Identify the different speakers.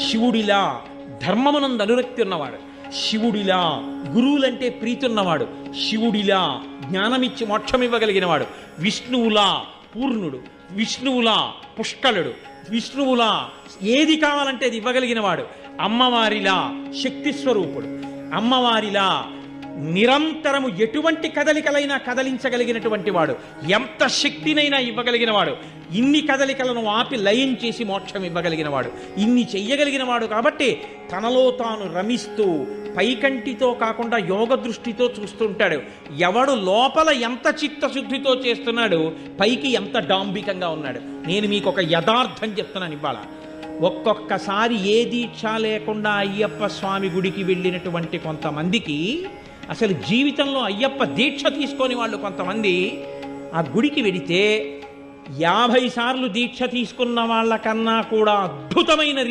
Speaker 1: శివుడిలా ధర్మమునందు అనురక్తి ఉన్నవాడు, శివుడిలా గురువులంటే ప్రీతి ఉన్నవాడు, శివుడిలా జ్ఞానమిచ్చి మోక్షం ఇవ్వగలిగినవాడు, విష్ణువులా పూర్ణుడు, విష్ణువులా పుష్కలుడు, విష్ణువులా ఏది కావాలంటే అది ఇవ్వగలిగినవాడు, అమ్మవారిలా శక్తి స్వరూపుడు, అమ్మవారిలా నిరంతరము ఎటువంటి కదలికలైనా కదలించగలిగినటువంటి వాడు, ఎంత శక్తినైనా ఇవ్వగలిగినవాడు, ఇన్ని కదలికలను ఆపి లయం చేసి మోక్షం ఇవ్వగలిగినవాడు, ఇన్ని చెయ్యగలిగినవాడు. కాబట్టి తనలో తాను రమిస్తూ పైకంటితో కాకుండా యోగ దృష్టితో చూస్తుంటాడు. ఎవడు లోపల ఎంత చిత్తశుద్ధితో చేస్తున్నాడు, పైకి ఎంత డాంబికంగా ఉన్నాడు. నేను మీకు ఒక యథార్థం చెప్తున్నాను ఇవాళ. ఒక్కొక్కసారి ఏ దీక్ష లేకుండా అయ్యప్ప స్వామి గుడికి వెళ్ళినటువంటి కొంతమందికి అసలు జీవితంలో అయ్యప్ప దీక్ష తీసుకొని వాళ్ళు కొంతమంది ఆ గుడికి వెడితే 50 సార్లు దీక్ష తీసుకున్న వాళ్ళకన్నా కూడా అద్భుతమైన